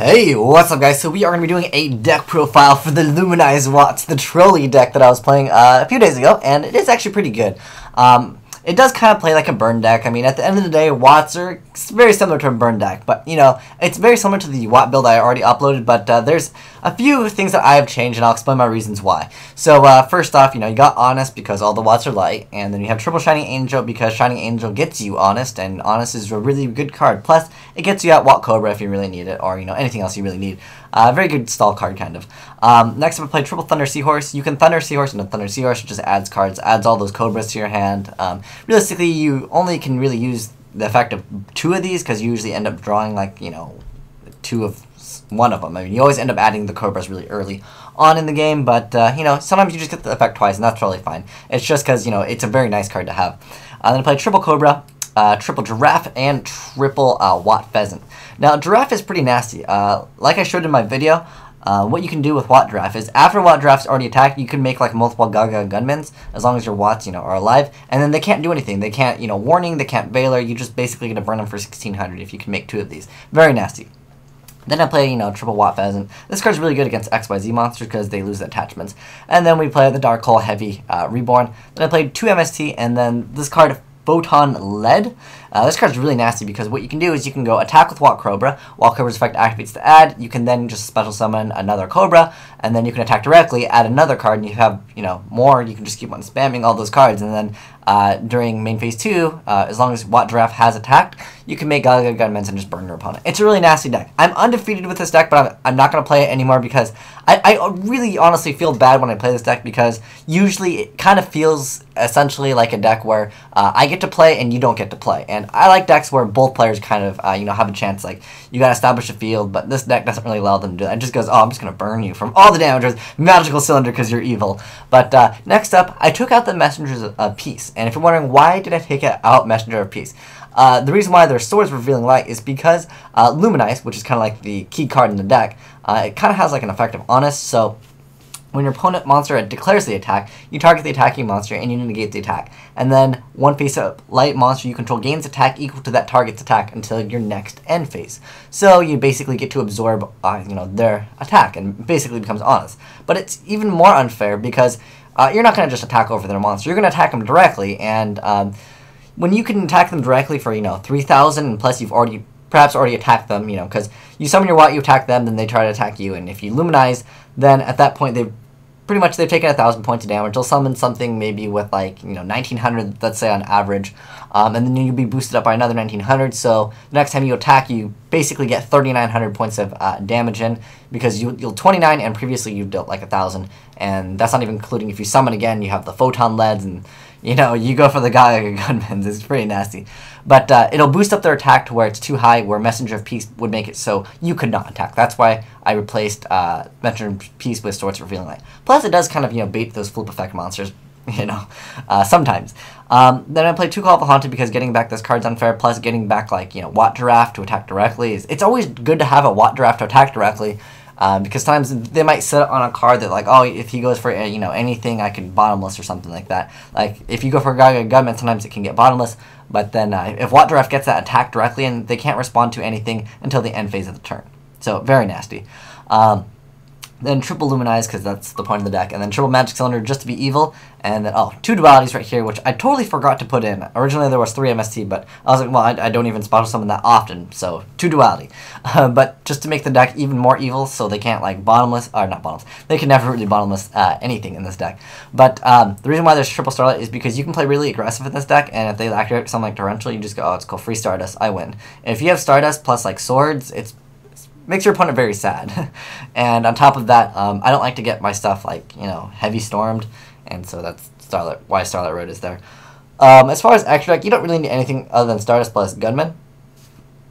Hey, what's up guys? So we are going to be doing a deck profile for the Lumenize Watts, the trolley deck that I was playing a few days ago, and it is actually pretty good. It does kind of play like a burn deck. I mean, at the end of the day, Watts are very similar to a burn deck, but, you know, it's very similar to the Watt build I already uploaded, but there's a few things that I have changed, and I'll explain my reasons why. So, first off, you know, you got Honest because all the Watts are light, and then you have Triple Shining Angel because Shining Angel gets you Honest, and Honest is a really good card. Plus, it gets you out Watt Cobra if you really need it, or, you know, anything else you really need. Very good stall card, kind of. Next up, I played Triple Thunder Seahorse. You can Thunder Seahorse into Thunder Seahorse, which just adds cards, adds all those Cobras to your hand. Realistically, you only can really use the effect of 2 of these because you usually end up drawing, like, you know, 2 of one of them. I mean, you always end up adding the Cobras really early on in the game, but, you know, sometimes you just get the effect twice, and that's totally fine. It's just because, you know, it's a very nice card to have. Then I played Triple Cobra, Triple Giraffe, and Triple Watt Pheasant. Now, Giraffe is pretty nasty. Like I showed in my video, what you can do with Watt Giraffe is after Watt Giraffe's already attacked, you can make like multiple Gaga Gunmans as long as your Watts, you know, are alive, and then they can't do anything. They can't, you know, warning, they can't Baylor. You just basically get to burn them for 1600 if you can make 2 of these. Very nasty. Then I play, you know, Triple Watt Pheasant. This card's really good against XYZ monsters because they lose the attachments. And then we play the Dark Hole Heavy Reborn. Then I played 2 MST, and then this card, Photon Lead. This card's really nasty because what you can do is you can go attack with Watt Cobra. Watt Cobra's effect activates to add. You can then just special summon another Cobra, and then you can attack directly, add another card, and you have, you know, more. You can just keep on spamming all those cards, and then during main phase 2, as long as Watt Giraffe has attacked, you can make Gaga Gunmans and just burn your opponent. It's a really nasty deck. I'm undefeated with this deck, but I'm not going to play it anymore because I really honestly feel bad when I play this deck because usually it kind of feels essentially like a deck where I get to play and you don't get to play. And I like decks where both players kind of, you know, have a chance. Like, you got to establish a field, but this deck doesn't really allow them to do that. It just goes, oh, I'm just going to burn you from all the damage with Magical Cylinder because you're evil. But next up, I took out the Messengers of Peace. And if you're wondering why did I take out Messenger of Peace, the reason why their swords revealing light is because Lumenize, which is kind of like the key card in the deck, it kind of has like an effect of Honest. So when your opponent monster declares the attack, you target the attacking monster and you negate the attack. And then one face-up light monster you control gains attack equal to that target's attack until your next end phase. So you basically get to absorb you know, their attack and basically becomes Honest. But it's even more unfair because you're not going to just attack over their monster. You're going to attack them directly, and when you can attack them directly for, you know, 3,000, and plus you've perhaps already attacked them, you know, because you summon your Watt, you attack them, then they try to attack you, and if you Lumenize, then at that point they've taken 1,000 points of damage. They'll summon something maybe with, like, you know, 1,900, let's say on average, and then you'll be boosted up by another 1,900, so the next time you attack, you basically get 3,900 points of damage in, because you'll 29, and previously you dealt like 1,000, and that's not even including if you summon again, you have the Photon Leads, and, you know, you go for the Gaga Gunmans. It's pretty nasty. But it'll boost up their attack to where it's too high, where Messenger of Peace would make it so you could not attack. That's why I replaced Messenger of Peace with Swords Revealing Light. Plus, it does kind of, you know, bait those flip effect monsters, you know, sometimes. Then I played 2 Call of the Haunted because getting back this card's unfair, plus getting back, like, you know, Watt Giraffe to attack directly. It's always good to have a Watt Giraffe to attack directly. Because sometimes they might sit on a card that, like, oh, if he goes for, you know, anything, I can bottomless or something like that. Like, if you go for Gaga Gunman, sometimes it can get bottomless. But then if Watt Giraffe gets that attack directly, and they can't respond to anything until the end phase of the turn. So, very nasty. Then Triple Lumenize, because that's the point of the deck. And then Triple Magic Cylinder just to be evil. And then, oh, 2 dualities right here, which I totally forgot to put in. Originally there was 3 MST, but I was like, well, I don't even spot summon that often, so 2 duality. But just to make the deck even more evil, so they can't, like, bottomless, or not bottomless, they can never really bottomless anything in this deck. But the reason why there's Triple Starlight is because you can play really aggressive in this deck, and if they activate something like Torrential, you just go, oh, it's cool, free Stardust, I win. And if you have Stardust plus, like, swords, makes your opponent very sad. And on top of that, I don't like to get my stuff, like, you know, heavy stormed, and so that's why Starlight Road is there. As far as extra deck, you don't really need anything other than Stardust plus Gunman.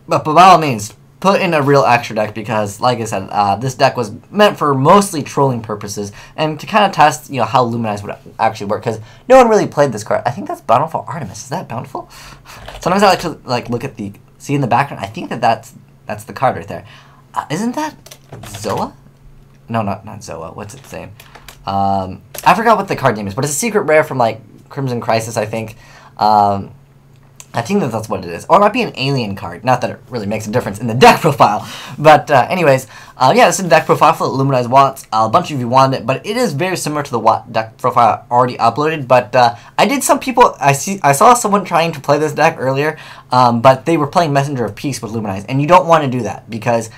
But by all means, put in a real extra deck because, like I said, this deck was meant for mostly trolling purposes and to kind of test, you know, how Lumenize would actually work because no one really played this card. I think that's Bountiful Artemis. Is that Bountiful? Sometimes I like to, like, look at see in the background. I think that's the card right there. Isn't that Zoa? No, not Zoa. What's its name? I forgot what the card name is, but it's a secret rare from, like, Crimson Crisis, I think. I think that's what it is. Or it might be an alien card. Not that it really makes a difference in the deck profile. But anyways, yeah, this is the deck profile for the Lumenize Watts. A bunch of you wanted it, but it is very similar to the Watt deck profile I already uploaded. But I did some people, I saw someone trying to play this deck earlier, but they were playing Messenger of Peace with Lumenize. And you don't want to do that because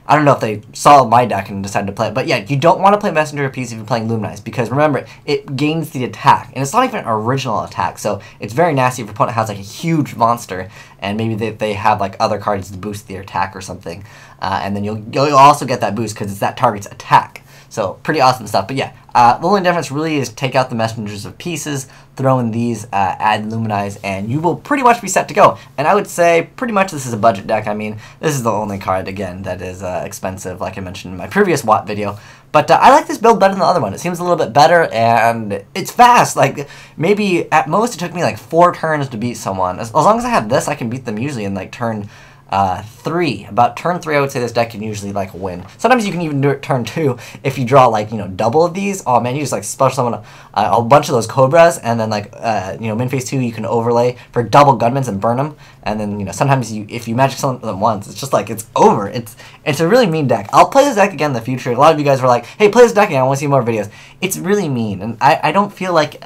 I don't know if they saw my deck and decided to play it, but yeah, you don't want to play Messenger of Peace if you're playing Lumenize, because remember, it gains the attack, and it's not even an original attack, so it's very nasty if your opponent has like a huge monster, and maybe they have like other cards to boost their attack or something, and then you'll also get that boost because it's that target's attack. So pretty awesome stuff. But yeah, the only difference really is take out the Messengers of Pieces, throw in these, add Lumenize, and you will pretty much be set to go. And I would say pretty much this is a budget deck. I mean, this is the only card, again, that is expensive, like I mentioned in my previous Watt video. But I like this build better than the other one. It seems a little bit better, and it's fast. Like, maybe at most it took me like 4 turns to beat someone. As long as I have this, I can beat them usually in like turn 3. About turn 3, I would say this deck can usually like win. Sometimes you can even do it turn 2 if you draw like, you know, double of these. Oh man, you just like special summon a bunch of those Cobras, and then like you know, min phase 2 you can overlay for double Gunmans and burn them. And then, you know, sometimes if you magic summon them once, it's just like it's over. It's a really mean deck. I'll play this deck again in the future. A lot of you guys were like, hey, play this deck again, I want to see more videos. It's really mean, and I don't feel like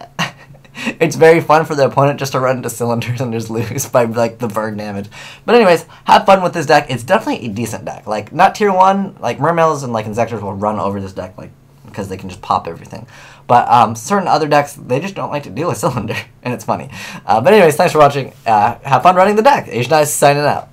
it's very fun for the opponent just to run into cylinders and just lose by like the burn damage. But anyways, have fun with this deck. It's definitely a decent deck. Like, not tier 1, like Mermails and like Insectors will run over this deck, like, because they can just pop everything. But certain other decks, they just don't like to deal with cylinder, and it's funny. But anyways, thanks for watching. Have fun running the deck. Asian Eyes signing out.